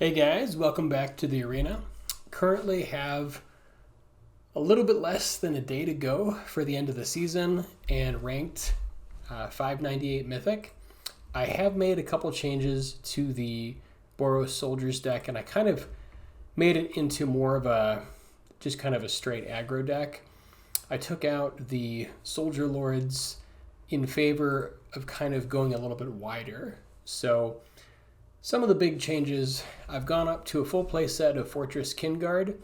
Hey guys, welcome back to the arena. Currently have a little bit less than a day to go for the end of the season and ranked 598 Mythic. I have made a couple changes to the Boros Soldiers deck, and I kind of made it into more of a just kind of a straight aggro deck. I took out the Soldier Lords in favor of kind of going a little bit wider. So some of the big changes, I've gone up to a full play set of Fortress Kindguard.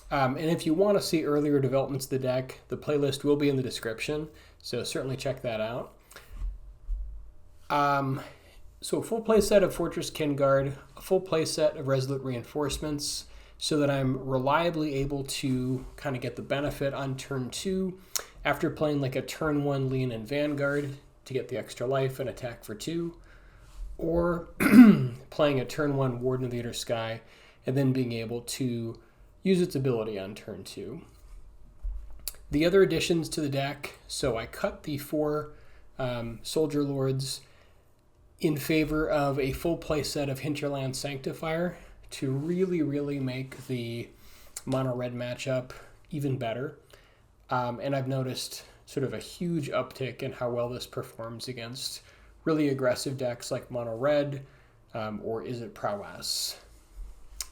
And if you want to see earlier developments of the deck, the playlist will be in the description, so certainly check that out. So a full play set of Fortress Kindguard, a full play set of Resolute Reinforcements, so that I'm reliably able to kind of get the benefit on turn 2 after playing like a turn 1 Lean and Vanguard to get the extra life and attack for 2. Or playing a turn 1 Warden of the Inner Sky and then being able to use its ability on turn 2. The other additions to the deck, so I cut the 4 Soldier Lords in favor of a full play set of Hinterland Sanctifier to really make the mono red matchup even better. And I've noticed sort of a huge uptick in how well this performs against really aggressive decks like Mono Red, or Is It Prowess.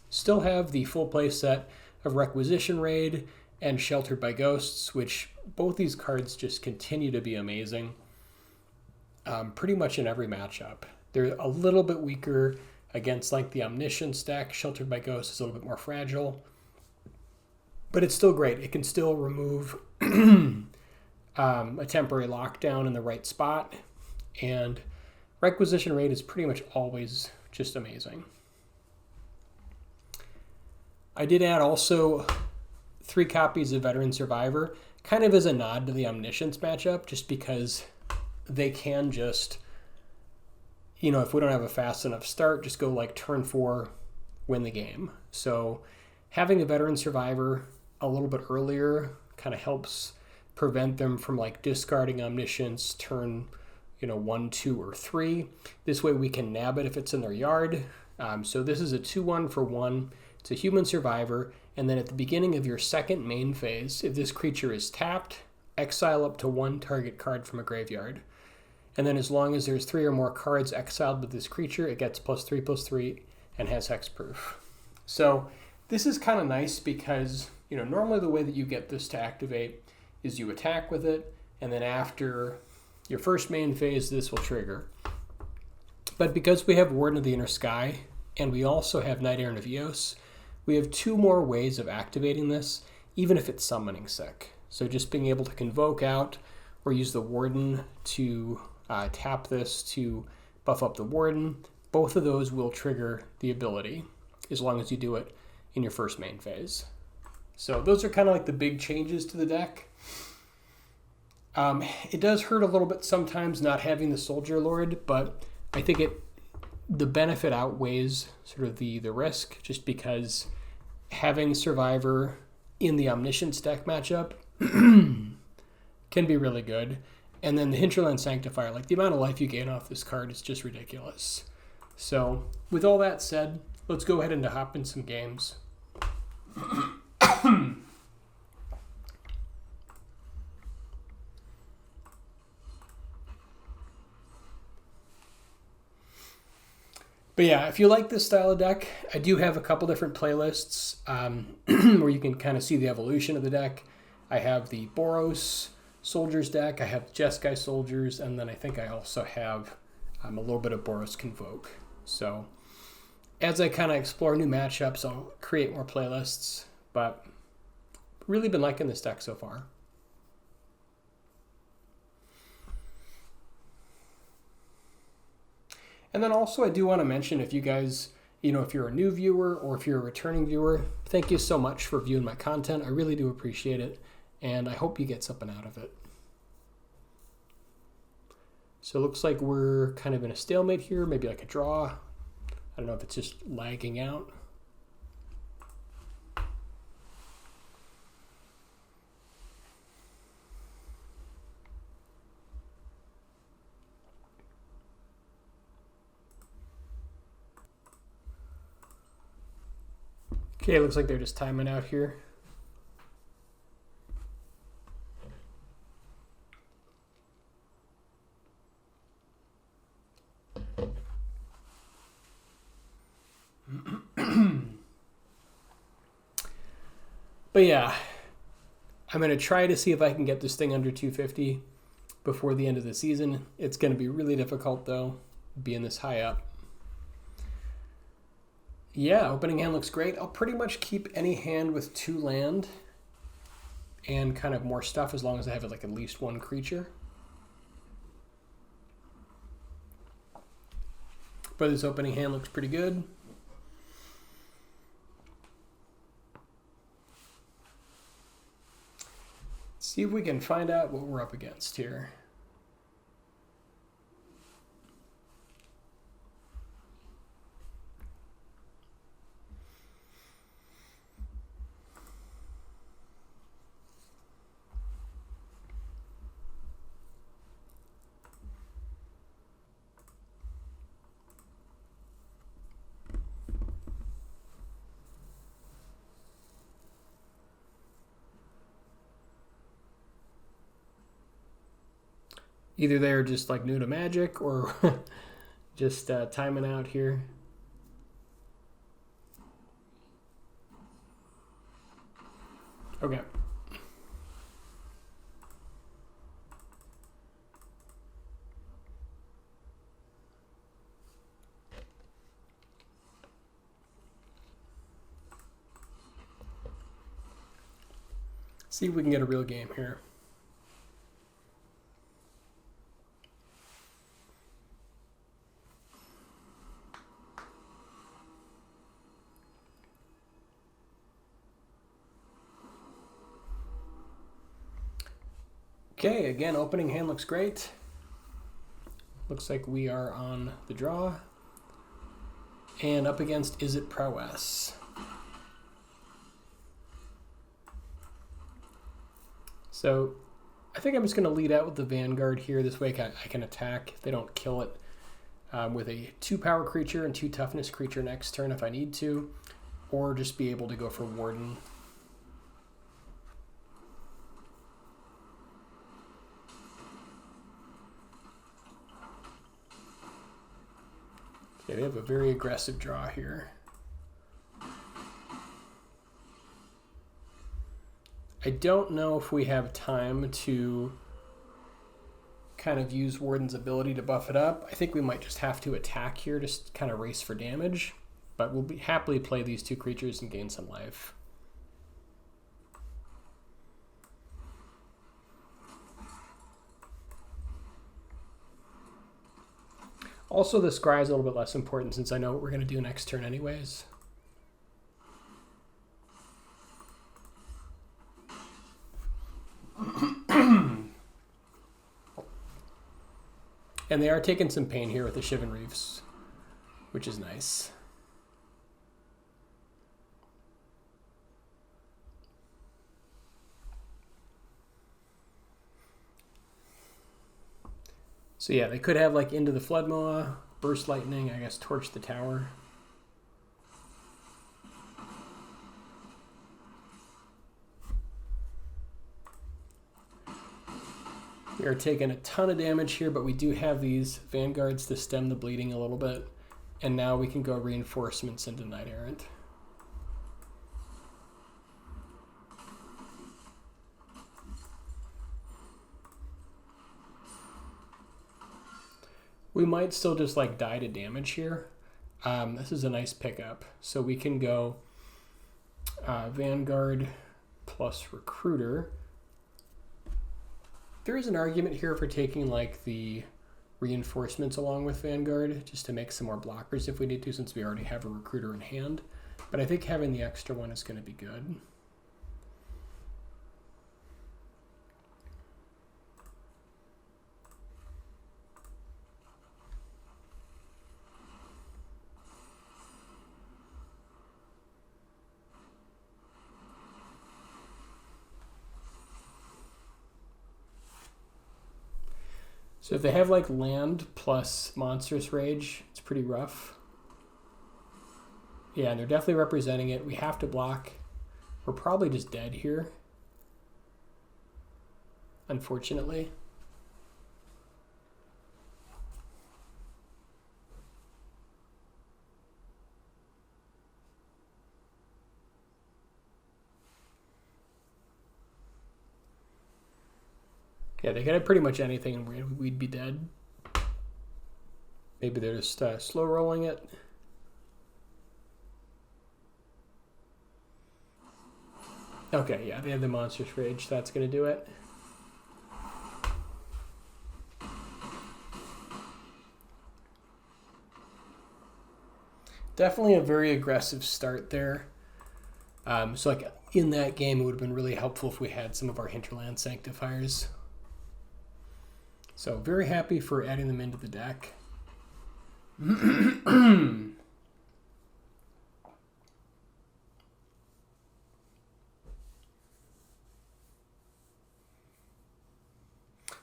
Still have the full play set of Requisition Raid and Sheltered by Ghosts, which both these cards just continue to be amazing pretty much in every matchup. They're a little bit weaker against like the Omniscience deck. Sheltered by Ghosts is a little bit more fragile, but it's still great. It can still remove a temporary lockdown in the right spot. And Requisition Raid is pretty much always just amazing. I did add also 3 copies of Veteran Survivor, kind of as a nod to the Omniscience matchup, just because they can just, if we don't have a fast enough start, just go like turn 4, win the game. So having a Veteran Survivor a little bit earlier kind of helps prevent them from like discarding Omniscience turn 1, 2, or 3. This way we can nab it if it's in their yard. So this is a 2-1 for 1. It's a human survivor. And then at the beginning of your second main phase, if this creature is tapped, exile up to 1 target card from a graveyard. And then as long as there's 3 or more cards exiled with this creature, it gets +3/+3 and has hexproof. So this is kind of nice because, normally the way that you get this to activate is you attack with it, and then after your first main phase, this will trigger. But because we have Warden of the Inner Sky, and we also have Knight Errant of Eos, we have 2 more ways of activating this, even if it's summoning sick. So just being able to convoke out or use the Warden to tap this to buff up the Warden, both of those will trigger the ability, as long as you do it in your first main phase. So those are kind of like the big changes to the deck. It does hurt a little bit sometimes not having the Soldier Lord, but I think the benefit outweighs sort of the risk, just because having Survivor in the Omniscience deck matchup can be really good. And then the Hinterland Sanctifier, like the amount of life you gain off this card is just ridiculous. So with all that said, let's go ahead and hop in some games. But yeah, if you like this style of deck, I do have a couple different playlists where you can kind of see the evolution of the deck. I have the Boros Soldiers deck, I have Jeskai Soldiers, and then I think I also have a little bit of Boros Convoke. So as I kind of explore new matchups, I'll create more playlists, but really been liking this deck so far. And then also I do want to mention, if you guys, if you're a new viewer or if you're a returning viewer, thank you so much for viewing my content. I really do appreciate it, and I hope you get something out of it. So it looks like we're kind of in a stalemate here, maybe like a draw. I don't know if it's just lagging out. Okay, looks like they're just timing out here. But yeah, I'm going to try to see if I can get this thing under 250 before the end of the season. It's going to be really difficult, though, being this high up. Yeah, opening hand looks great. I'll pretty much keep any hand with 2 land and kind of more stuff as long as I have like at least 1 creature. But this opening hand looks pretty good. See if we can find out what we're up against here. Either they're just like new to Magic or just timing out here. Okay. See if we can get a real game here. Okay, again, opening hand looks great. Looks like we are on the draw. And up against Is It Prowess. So I think I'm just going to lead out with the Vanguard here. This way I can attack if they don't kill it with a 2 power creature and 2 toughness creature next turn if I need to. Or just be able to go for Warden. Okay, they have a very aggressive draw here. I don't know if we have time to kind of use Warden's ability to buff it up. I think we might just have to attack here, just kind of race for damage. But we'll happily play these 2 creatures and gain some life. Also, the scry is a little bit less important since I know what we're going to do next turn anyways. And they are taking some pain here with the Shivan Reefs, which is nice. So yeah, they could have like Into the Floodmaw, Burst Lightning, I guess Torch the Tower. We are taking a ton of damage here, but we do have these Vanguards to stem the bleeding a little bit. And now we can go Reinforcements into Knight Errant. We might still just like die to damage here. This is a nice pickup. So we can go Vanguard plus Recruiter. There is an argument here for taking like the Reinforcements along with Vanguard just to make some more blockers if we need to, since we already have a Recruiter in hand. But I think having the extra one is going to be good. So if they have like land plus Monstrous Rage, it's pretty rough. Yeah, and they're definitely representing it. We have to block. We're probably just dead here, unfortunately. Yeah, they could have pretty much anything and we'd be dead. Maybe they're just slow rolling it. Okay, yeah, they have the Monstrous Rage. That's going to do it. Definitely a very aggressive start there. So like in that game, it would have been really helpful if we had some of our Hinterland Sanctifiers. So very happy for adding them into the deck.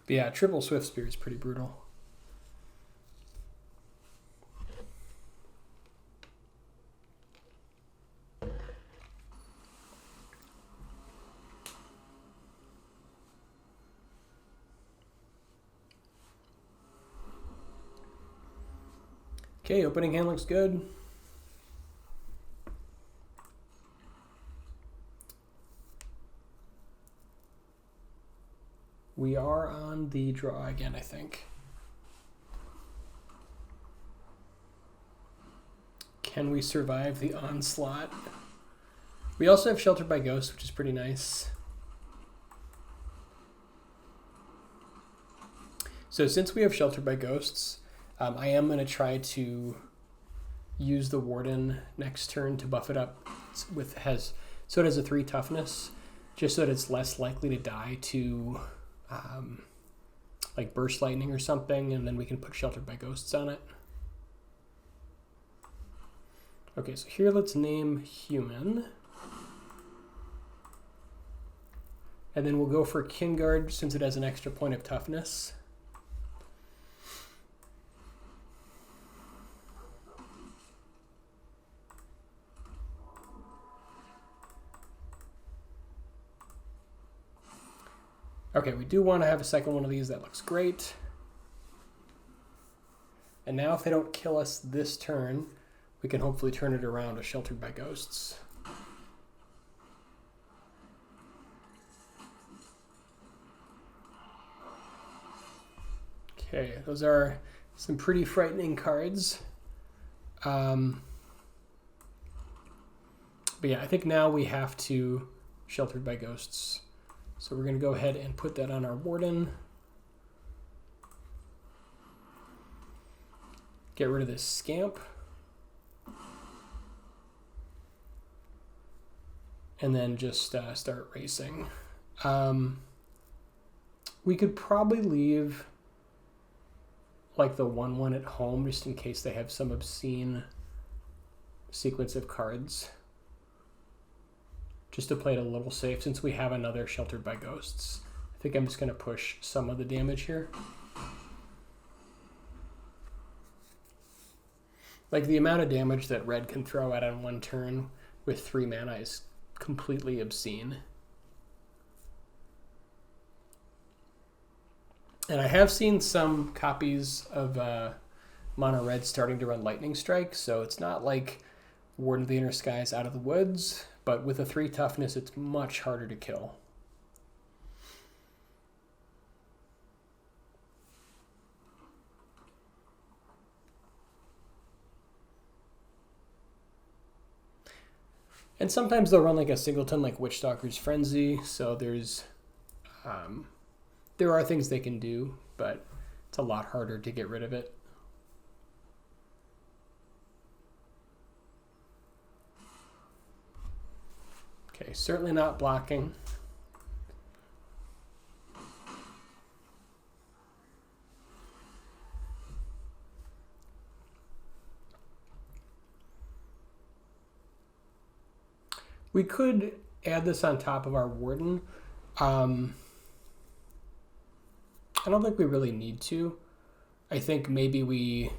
But yeah, triple Swift Spear is pretty brutal. Okay, opening hand looks good. We are on the draw again, I think. Can we survive the onslaught? We also have Sheltered by Ghosts, which is pretty nice. So since we have Sheltered by Ghosts, I am going to try to use the Warden next turn to buff it up so it has a 3 toughness, just so that it's less likely to die to like Burst Lightning or something, and then we can put Sheltered by Ghosts on it. Okay, so here let's name Human. And then we'll go for Kinguard since it has an extra point of toughness. Okay, we do want to have a second one of these. That looks great. And now if they don't kill us this turn, we can hopefully turn it around to Sheltered by Ghosts. Okay, those are some pretty frightening cards. But yeah, I think now we have to Sheltered by Ghosts. So we're going to go ahead and put that on our Warden. Get rid of this Scamp. And then just start racing. We could probably leave like the 1/1 at home just in case they have some obscene sequence of cards. Just to play it a little safe since we have another Sheltered by Ghosts. I think I'm just going to push some of the damage here. Like the amount of damage that red can throw out on one turn with 3 mana is completely obscene. And I have seen some copies of Mono Red starting to run Lightning Strike, so it's not like Warden of the Inner Sky is out of the woods, but with a 3 toughness, it's much harder to kill. And sometimes they'll run like a singleton like Witchstalker's Frenzy, so there are things they can do, but it's a lot harder to get rid of it. Okay, certainly not blocking. We could add this on top of our Warden. I don't think we really need to. I think maybe we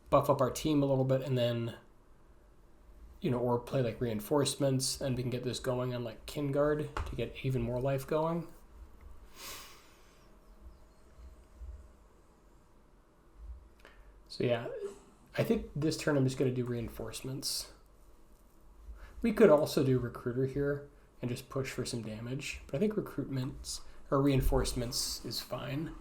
buff up our team a little bit and then or play like reinforcements, and we can get this going on like Kinguard to get even more life going. So yeah, I think this turn I'm just going to do reinforcements. We could also do recruiter here and just push for some damage, but I think recruitments or reinforcements is fine.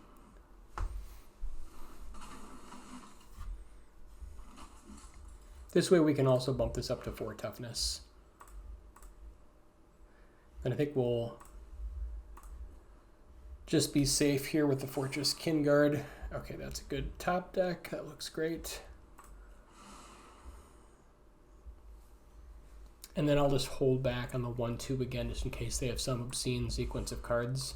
This way we can also bump this up to 4 toughness. And I think we'll just be safe here with the Fortress Kinguard. Okay, that's a good top deck. That looks great. And then I'll just hold back on the 1-2 again, just in case they have some obscene sequence of cards.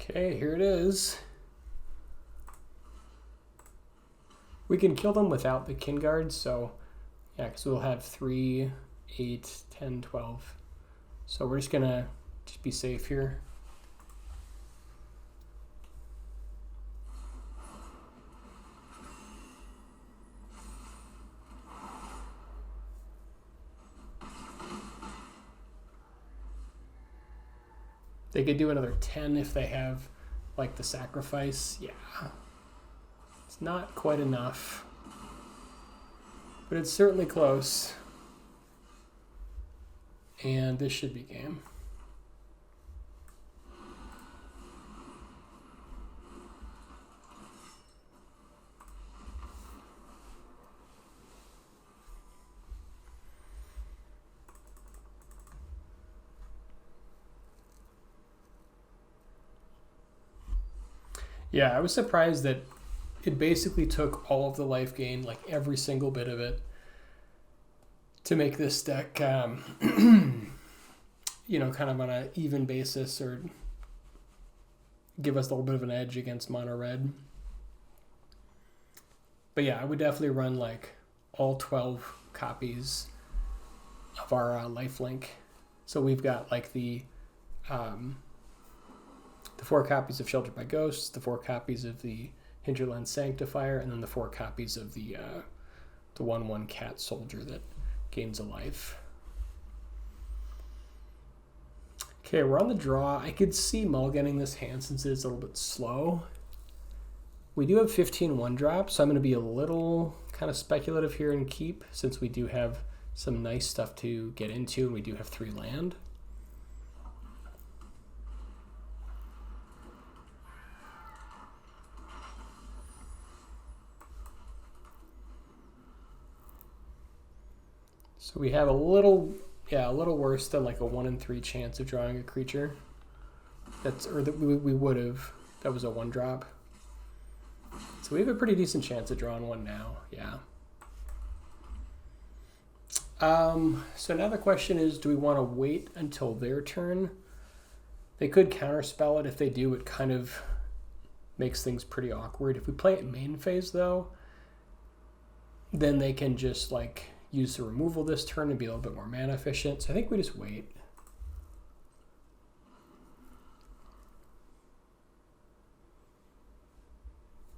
Okay, here it is. We can kill them without the Kinguard, so yeah, because we'll have 3, 8, 10, 12. So we're just gonna be safe here. They could do another 10 if they have like the sacrifice. Yeah. It's not quite enough, but it's certainly close. And this should be game. Yeah, I was surprised that it basically took all of the life gain, like every single bit of it, to make this deck, kind of on an even basis or give us a little bit of an edge against mono red. But yeah, I would definitely run like all 12 copies of our lifelink. So we've got like the 4 copies of Sheltered by Ghosts, the 4 copies of the Hinterland Sanctifier, and then the 4 copies of the 1/1 cat soldier that gains a life. Okay, we're on the draw. I could see mulliganing this hand since it is a little bit slow. We do have 15 1-drops, so I'm going to be a little kind of speculative here and keep, since we do have some nice stuff to get into, and we do have 3 land. So we have a little worse than like a 1 in 3 chance of drawing a creature. We would have. That was a 1-drop. So we have a pretty decent chance of drawing one now. Yeah. So now the question is, do we want to wait until their turn? They could counterspell it. If they do, it kind of makes things pretty awkward. If we play it main phase though, then they can just like use the removal this turn and be a little bit more mana efficient. So I think we just wait.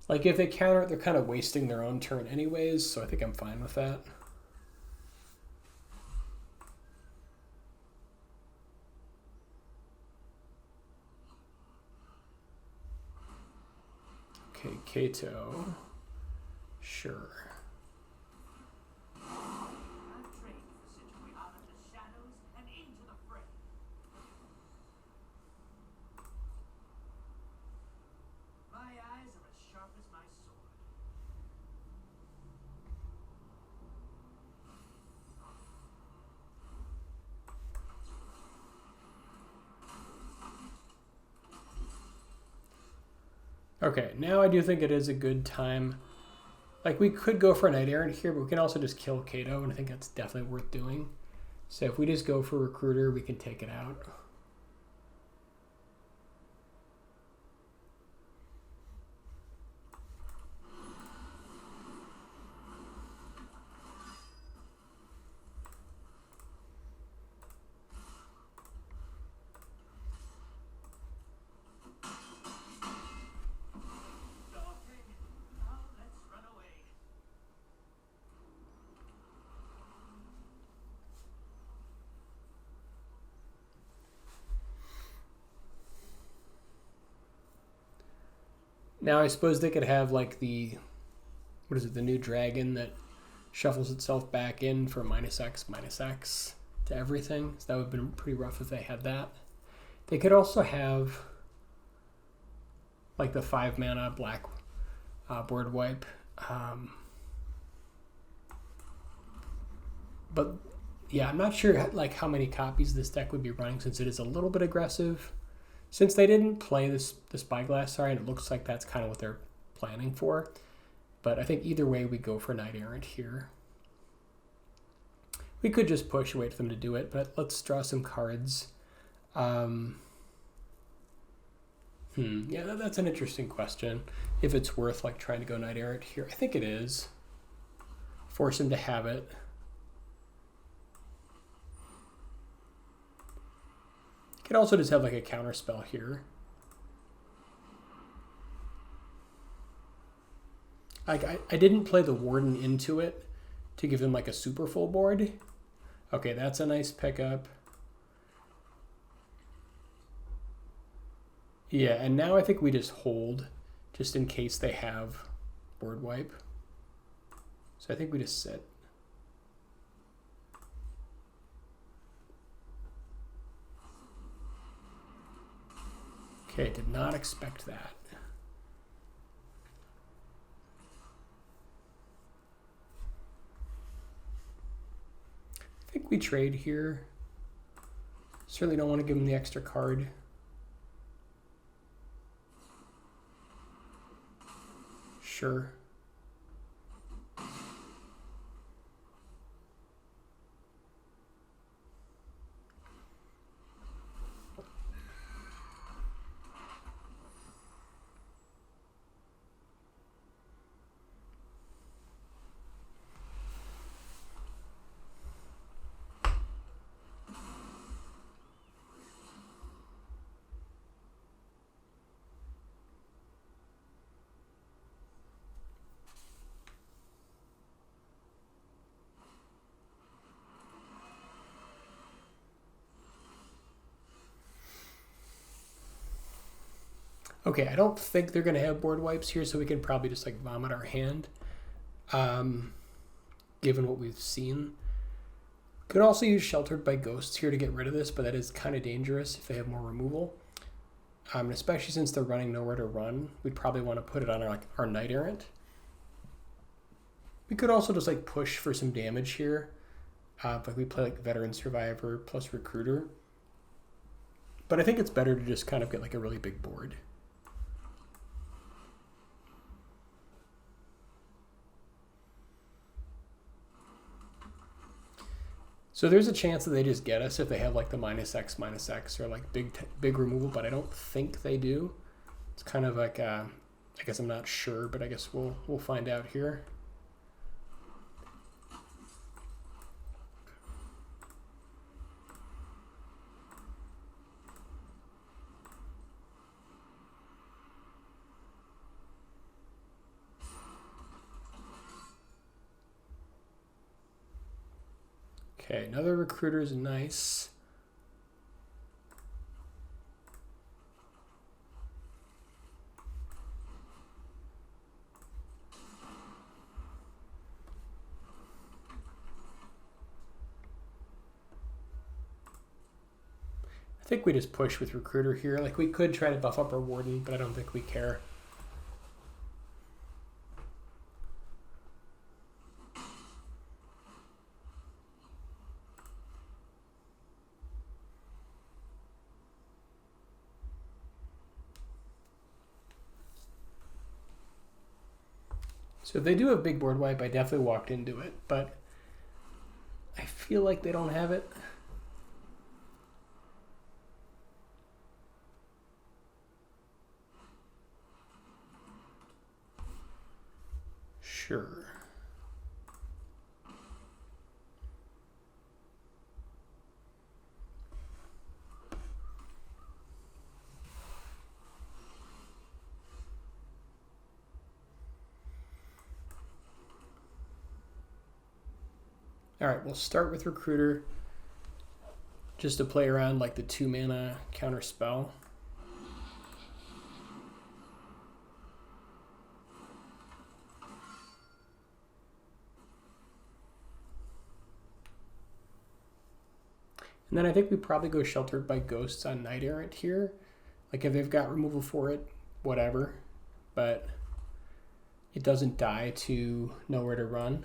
Like if they counter it, they're kind of wasting their own turn anyways, so I think I'm fine with that. Okay, Kato. Sure. Okay, now I do think it is a good time Like, we could go for a Knight Errant here, but we can also just kill Kato, and I think that's definitely worth doing. So if we just go for Recruiter, we can take it out. Now I suppose they could have like the, what is it, the new dragon that shuffles itself back in for -X to everything. So that would have been pretty rough if they had that. They could also have like the 5-mana black board wipe. But yeah, I'm not sure like how many copies this deck would be running since it is a little bit aggressive. Since they didn't play the Spyglass, sorry, and it looks like that's kind of what they're planning for. But I think either way we go for Knight Errant here. We could just push and wait for them to do it, but let's draw some cards. Yeah, that's an interesting question. If it's worth like trying to go Knight Errant here. I think it is. Force him to have it. You could also just have like a counter spell here. I didn't play the Warden into it to give him like a super full board. Okay, that's a nice pickup. Yeah, and now I think we just hold just in case they have board wipe. So I think we just sit. Okay, did not expect that. I think we trade here. Certainly don't want to give him the extra card. Sure. Okay, I don't think they're going to have board wipes here, so we can probably just like vomit our hand, given what we've seen. Could also use Sheltered by Ghosts here to get rid of this, but that is kind of dangerous if they have more removal. Especially since they're running nowhere to run, we'd probably want to put it on our Knight Errant. We could also just like push for some damage here. Like we play like Veteran Survivor plus Recruiter. But I think it's better to just kind of get like a really big board. So there's a chance that they just get us if they have like the -X or like big removal, but I don't think they do. It's kind of like I guess I'm not sure, but I guess we'll find out here. Okay, another Recruiter is nice. I think we just push with Recruiter here. Like we could try to buff up our Warden, but I don't think we care. So if they do have big board wipe, I definitely walked into it, but I feel like they don't have it. Sure. All right, we'll start with Recruiter just to play around like the 2-mana counter spell. And then I think we probably go Sheltered by Ghosts on Knight Errant here. Like if they've got removal for it, whatever. But it doesn't die to Nowhere to Run.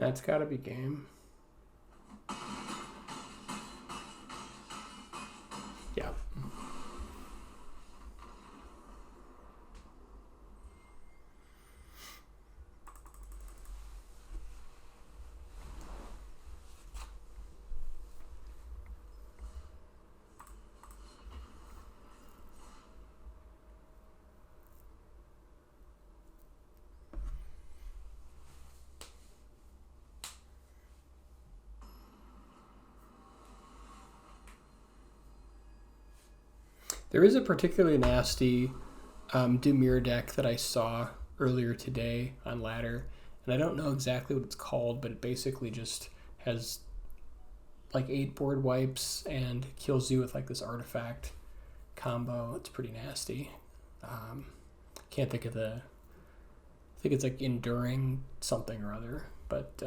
That's got to be game. Yeah. There is a particularly nasty Dimir deck that I saw earlier today on Ladder, and I don't know exactly what it's called, but it basically just has like 8 board wipes and kills you with like this artifact combo. It's pretty nasty. Can't think of I think it's like Enduring something or other, but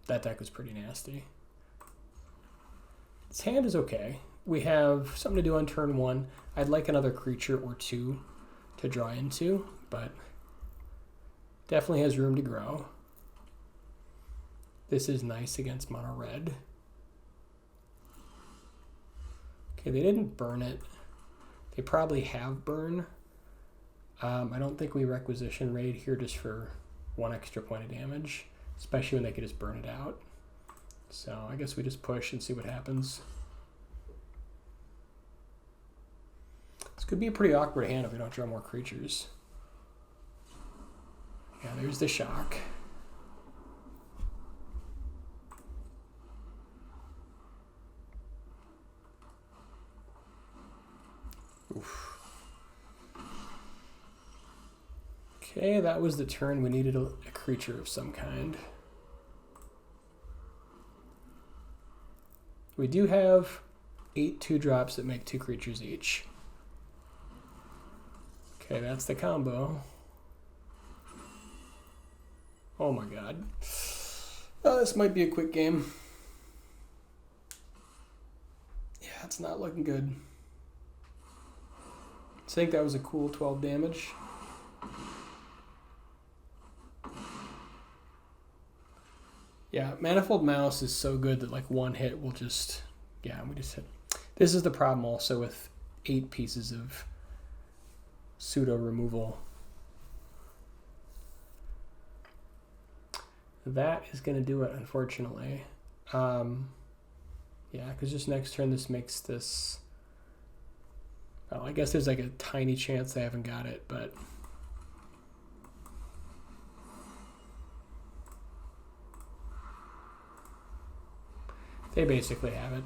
that deck was pretty nasty. His hand is okay. We have something to do on turn 1. I'd like another creature or 2 to draw into, but definitely has room to grow. This is nice against mono red. Okay, they didn't burn it. They probably have burn. I don't think we requisition raid here just for 1 extra point of damage, especially when they could just burn it out. So I guess we just push and see what happens. This could be a pretty awkward hand if we don't draw more creatures. Yeah, there's the shock. Oof. Okay, that was the turn. We needed a creature of some kind. We do have 8 2-drops that make 2 creatures each. Okay, that's the combo. Oh my god. This might be a quick game. Yeah, it's not looking good. I think that was a cool 12 damage. Yeah, Manifold Mouse is so good that like 1 hit will just... Yeah, we just hit. This is the problem also with 8 pieces of pseudo removal. That is going to do it, unfortunately. Yeah, because just next turn this makes this... Well, I guess there's like a tiny chance they haven't got it, but... They basically have it.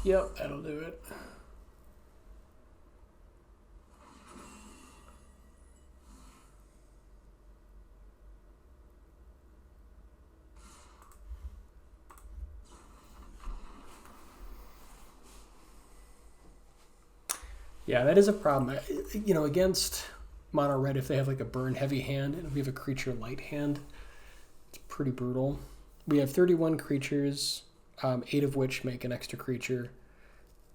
Yep, that'll do it. Yeah, that is a problem. You know, against mono red, if they have like a burn heavy hand and we have a creature light hand, it's pretty brutal. We have 31 creatures, 8 of which make an extra creature,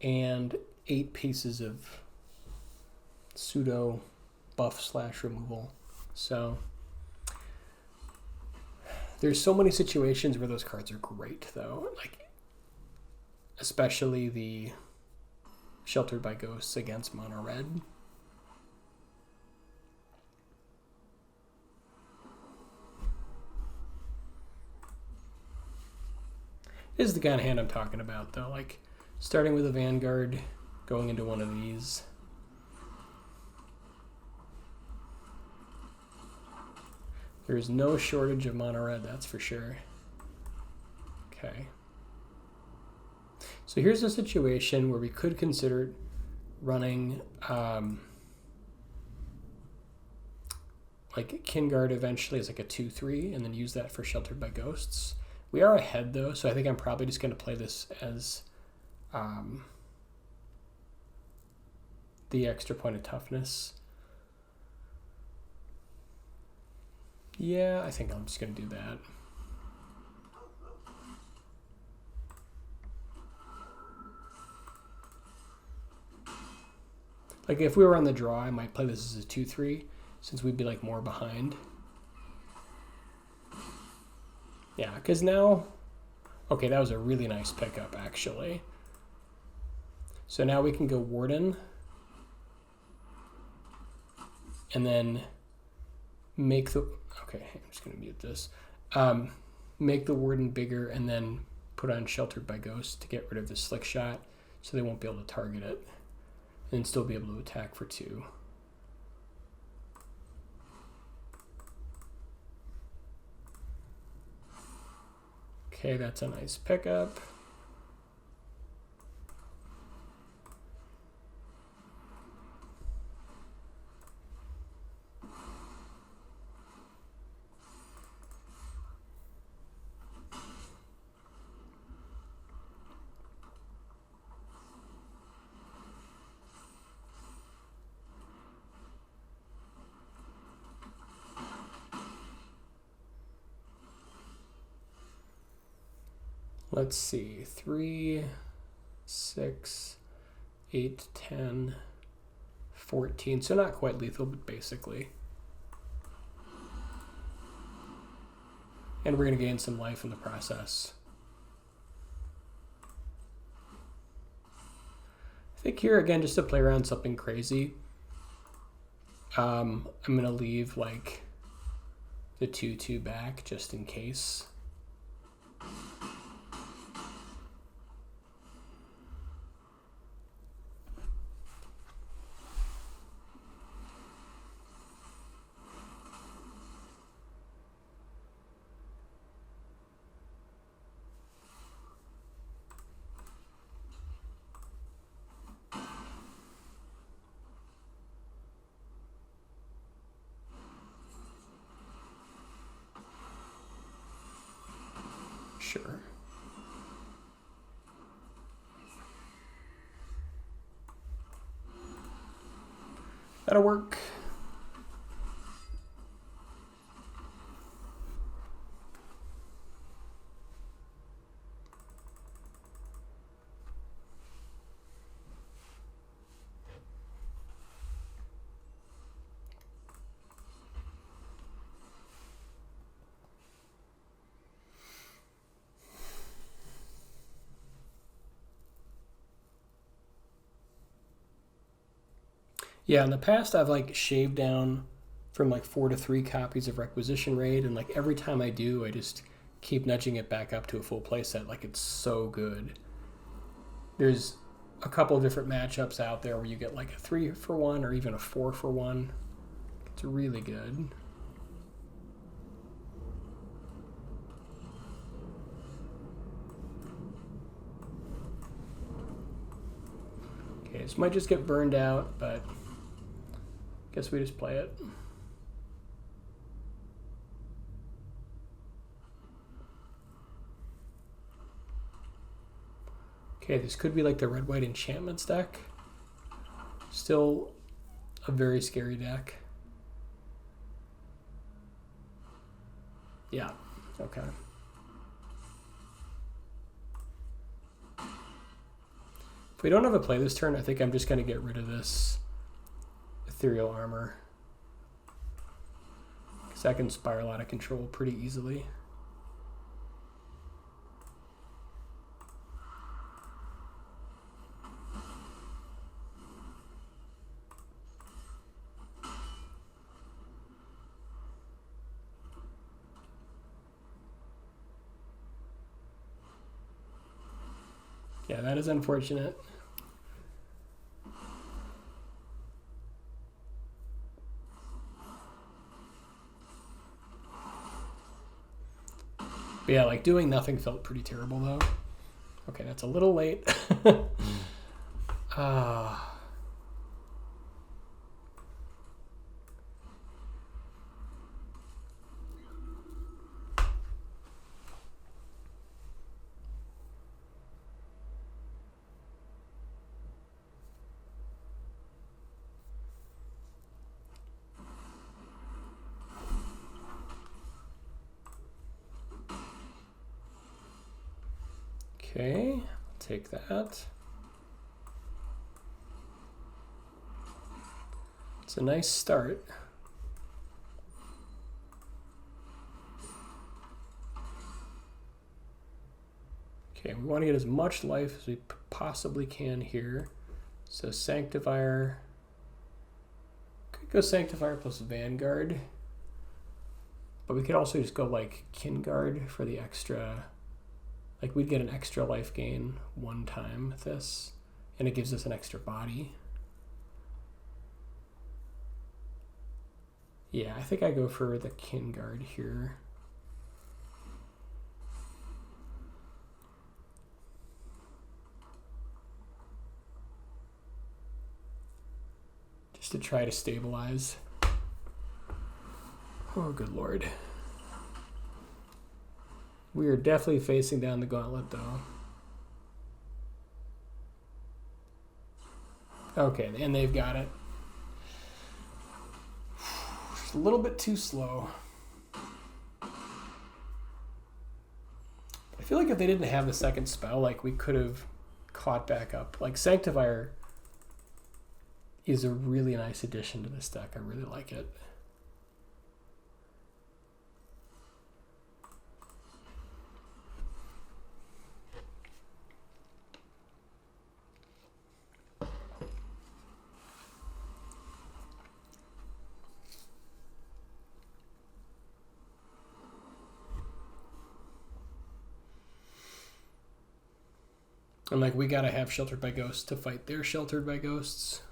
and 8 pieces of pseudo buff / removal. So there's so many situations where those cards are great, though. Like, especially the Sheltered by Ghosts against mono red. This is the kind of hand I'm talking about, though. Like, starting with a Vanguard, going into one of these. There's no shortage of mono red, that's for sure. Okay. So here's a situation where we could consider running like Kingard eventually as like a 2/3 and then use that for Sheltered by Ghosts. We are ahead though, so I think I'm probably just going to play this as the extra point of toughness. Yeah, I think I'm just going to do that. Like if we were on the draw, I might play this as a 2/3 since we'd be like more behind. Yeah, because now, okay, that was a really nice pickup actually. So now we can go Warden and then make the, okay, I'm just going to mute this. Make the Warden bigger and then put on Sheltered by Ghosts to get rid of the Slick Shot so they won't be able to target it. And still be able to attack for 2. Okay, that's a nice pickup. Let's see, 3, 6, 8, 10, 14. So not quite lethal, but basically. And we're going to gain some life in the process. I think here, again, just to play around something crazy, I'm going to leave like the 2/2 back just in case. Sure. That'll work. Yeah, in the past I've like shaved down from like 4 to 3 copies of Requisition Raid, and like every time I do, I just keep nudging it back up to a full playset. Like it's so good. There's a couple of different matchups out there where you get like a 3-for-1 or even a 4-for-1. It's really good. Okay, this might just get burned out, but guess we just play it. Okay, this could be like the red-white enchantments deck. Still a very scary deck. Yeah, okay. If we don't have a play this turn, I think I'm just going to get rid of this ethereal armor, because I can spiral out of control pretty easily. Yeah, that is unfortunate. But yeah, like doing nothing felt pretty terrible though. Okay, that's a little late. Okay, I'll take that. It's a nice start. Okay, we want to get as much life as we possibly can here. So Sanctifier, could go Sanctifier plus Vanguard, but we could also just go like Kinguard for the extra. Like we'd get an extra life gain one time with this, and it gives us an extra body. Yeah, I think I go for the Kinguard here. Just to try to stabilize. Oh, good lord. We are definitely facing down the gauntlet, though. Okay, and they've got it. Just a little bit too slow. I feel like if they didn't have the second spell, like we could have caught back up. Like Sanctifier is a really nice addition to this deck. I really like it. And like we gotta have Sheltered by Ghosts to fight their Sheltered by Ghosts.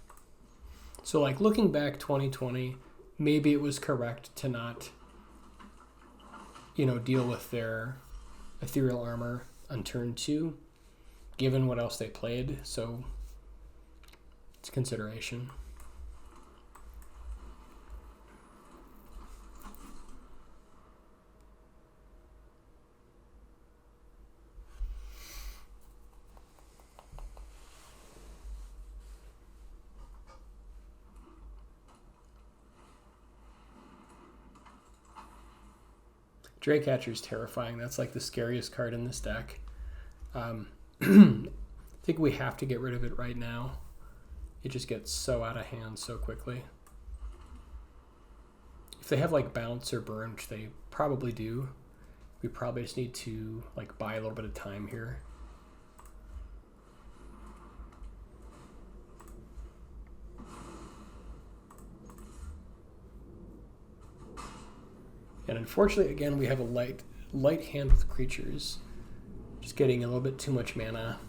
So like looking back 2020, maybe it was correct to not, deal with their ethereal armor on turn 2, given what else they played. So it's consideration. Draycatcher is terrifying. That's like the scariest card in this deck. I think we have to get rid of it right now. It just gets so out of hand so quickly. If they have like bounce or burn, which they probably do, we probably just need to like buy a little bit of time here. And unfortunately, again, we have a light hand with creatures. Just getting a little bit too much mana.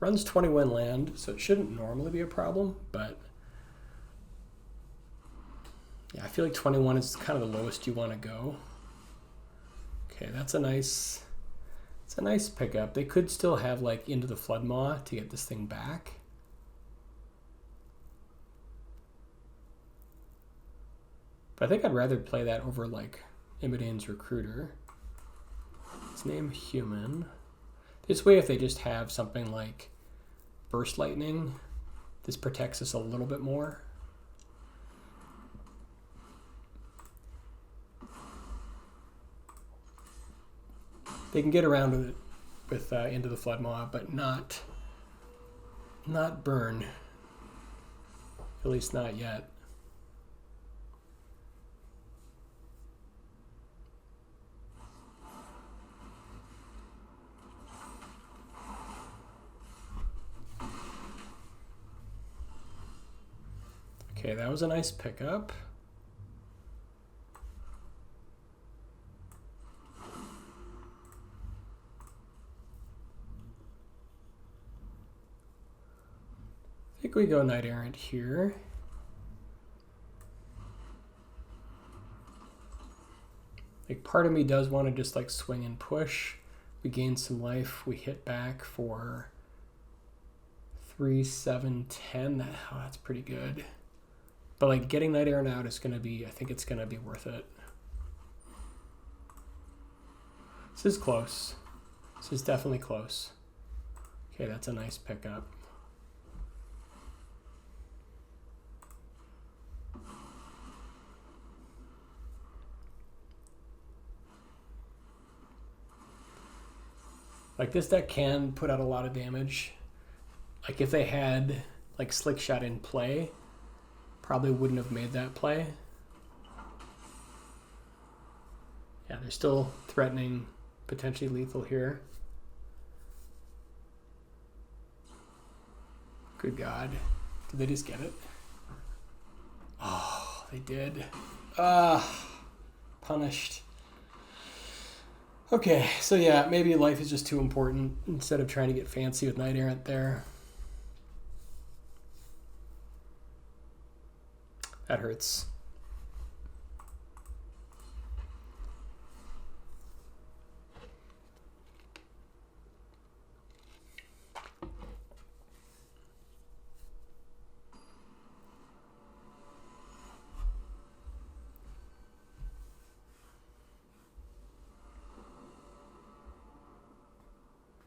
Runs 21 land, so it shouldn't normally be a problem, but yeah, I feel like 21 is kind of the lowest you want to go. Okay, it's a nice pickup. They could still have like Into the Floodmaw to get this thing back. But I think I'd rather play that over like Immodane's Recruiter. His name Human. This way, if they just have something like Burst Lightning, this protects us a little bit more. They can get around with it with Into the Flood Maw, but not burn. At least not yet. Okay, that was a nice pickup. I think we go Knight Errant here. Like, part of me does want to just like swing and push. We gain some life. We hit back for 3, 7, 10. Oh, that's pretty good. But like getting Knight Errant out is going to be, I think it's going to be worth it. This is close. This is definitely close. Okay, that's a nice pickup. Like, this deck can put out a lot of damage. Like, if they had like Slick Shot in play, probably wouldn't have made that play. Yeah, they're still threatening potentially lethal here. Good God. Did they just get it? Oh, they did. Punished. Okay, so yeah, maybe life is just too important instead of trying to get fancy with Knight Errant there. That hurts.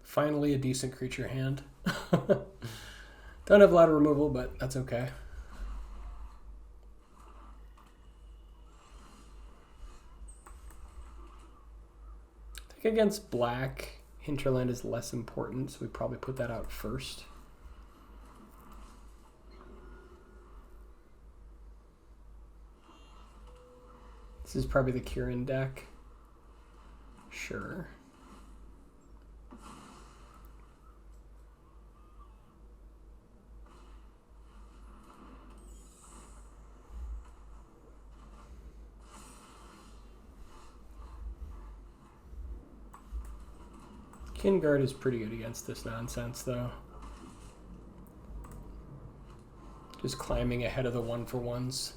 Finally, a decent creature hand. Don't have a lot of removal, but that's okay. I think against black, Hinterland is less important, so we probably put that out first. This is probably the Kieran deck. Sure. Kingard is pretty good against this nonsense, though. Just climbing ahead of the 1-for-1s.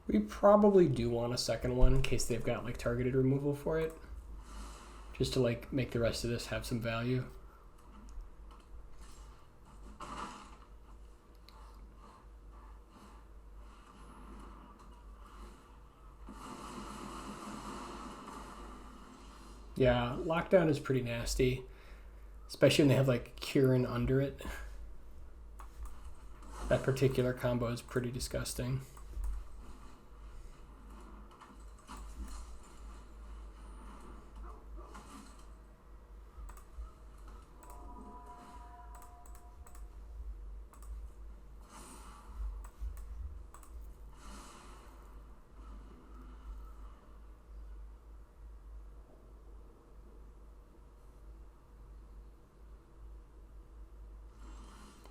We probably do want a second one in case they've got like targeted removal for it. Just to like make the rest of this have some value. Yeah, lockdown is pretty nasty. Especially when they have like Kieran under it. That particular combo is pretty disgusting.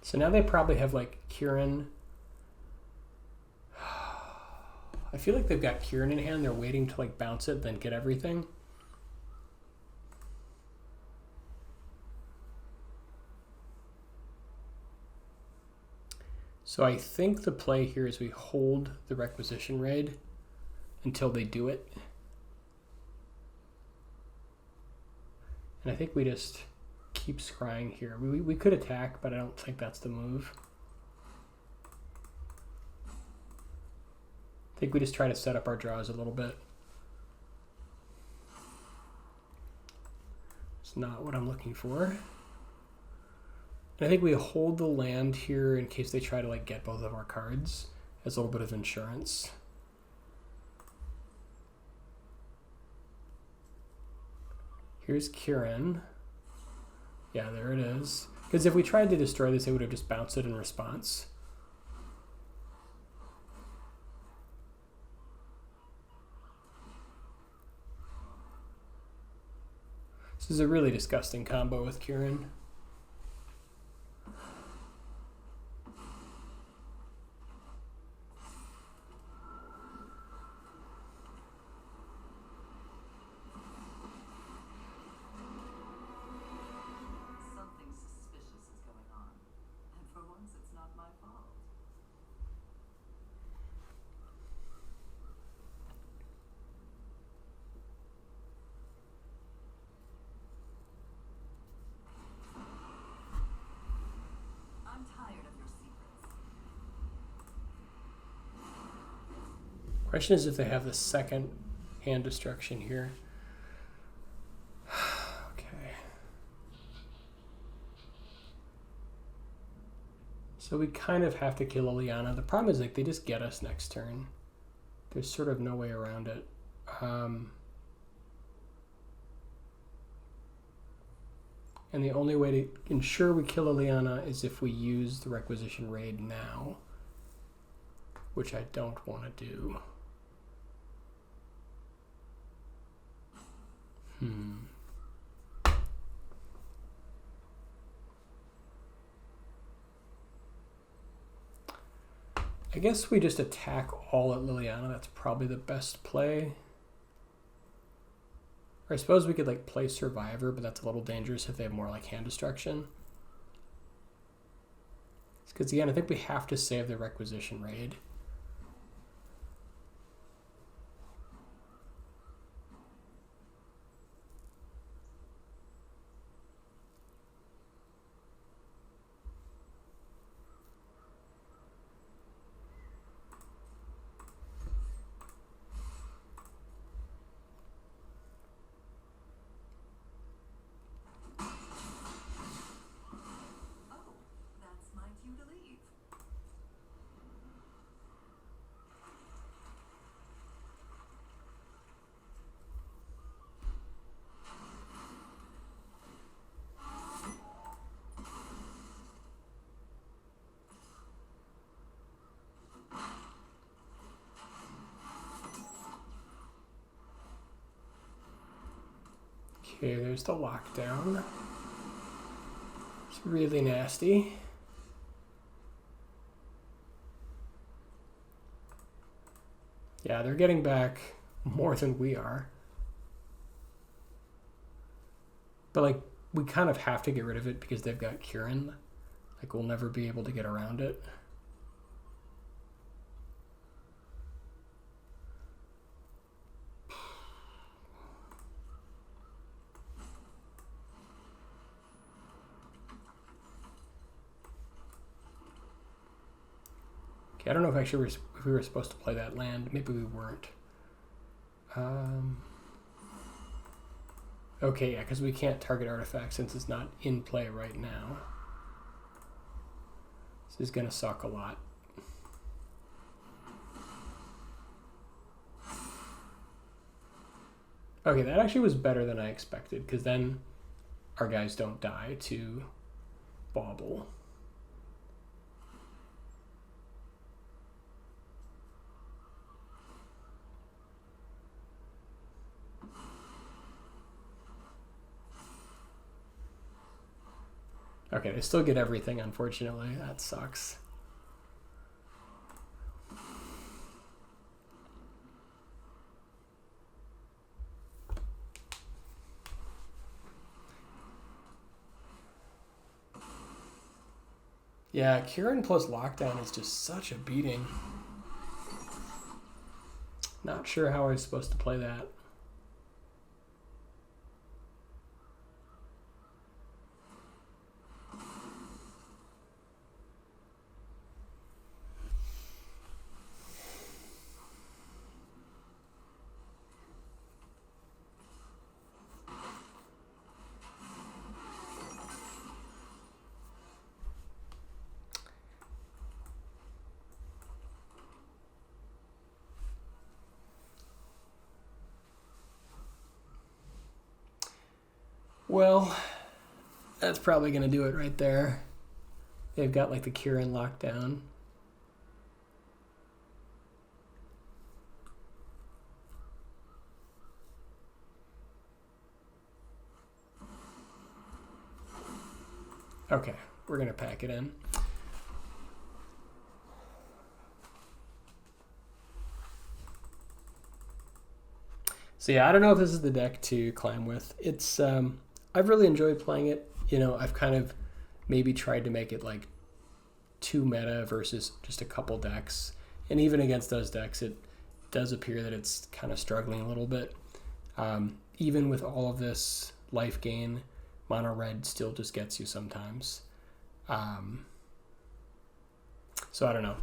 So now they probably have like Kieran. I feel like they've got Kieran in hand. They're waiting to like bounce it, then get everything. So I think the play here is we hold the requisition raid until they do it. And I think we just keep scrying here. We could attack, but I don't think that's the move. I think we just try to set up our draws a little bit. It's not what I'm looking for. And I think we hold the land here in case they try to like get both of our cards as a little bit of insurance. Here's Kieran. Yeah, there it is. Because if we tried to destroy this, they would have just bounced it in response. This is a really disgusting combo with Kieran. Question is if they have the second hand destruction here. Okay. So we kind of have to kill Liliana. The problem is like they just get us next turn. There's sort of no way around it. And the only way to ensure we kill Liliana is if we use the requisition raid now, which I don't want to do. I guess we just attack all at Liliana. That's probably the best play. Or I suppose we could like play Survivor, but that's a little dangerous if they have more like hand destruction. Because again, I think we have to save the requisition raid. Okay, there's the lockdown. It's really nasty. Yeah, they're getting back more than we are. But like, we kind of have to get rid of it because they've got Kieran. Like, we'll never be able to get around it. Okay, I don't know if actually if we were supposed to play that land. Maybe we weren't. Okay, yeah, because we can't target artifacts since it's not in play right now. This is going to suck a lot. Okay, that actually was better than I expected, because then our guys don't die to Bauble. Okay, they still get everything, unfortunately. That sucks. Yeah, Kieran plus Lockdown is just such a beating. Not sure how I was supposed to play that. Well, that's probably going to do it right there. They've got like the Kieran lockdown. Okay, we're going to pack it in. So yeah, I don't know if this is the deck to climb with. It's I've really enjoyed playing it. You know, I've kind of maybe tried to make it like 2 meta versus just a couple decks. And even against those decks, it does appear that it's kind of struggling a little bit. Even with all of this life gain, mono red still just gets you sometimes. So I don't know.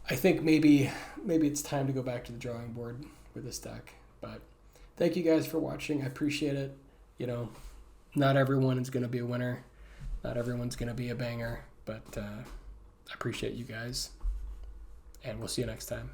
I think maybe it's time to go back to the drawing board with this deck. But thank you guys for watching. I appreciate it. You know, not everyone is going to be a winner. Not everyone's going to be a banger. But I appreciate you guys. And we'll see you next time.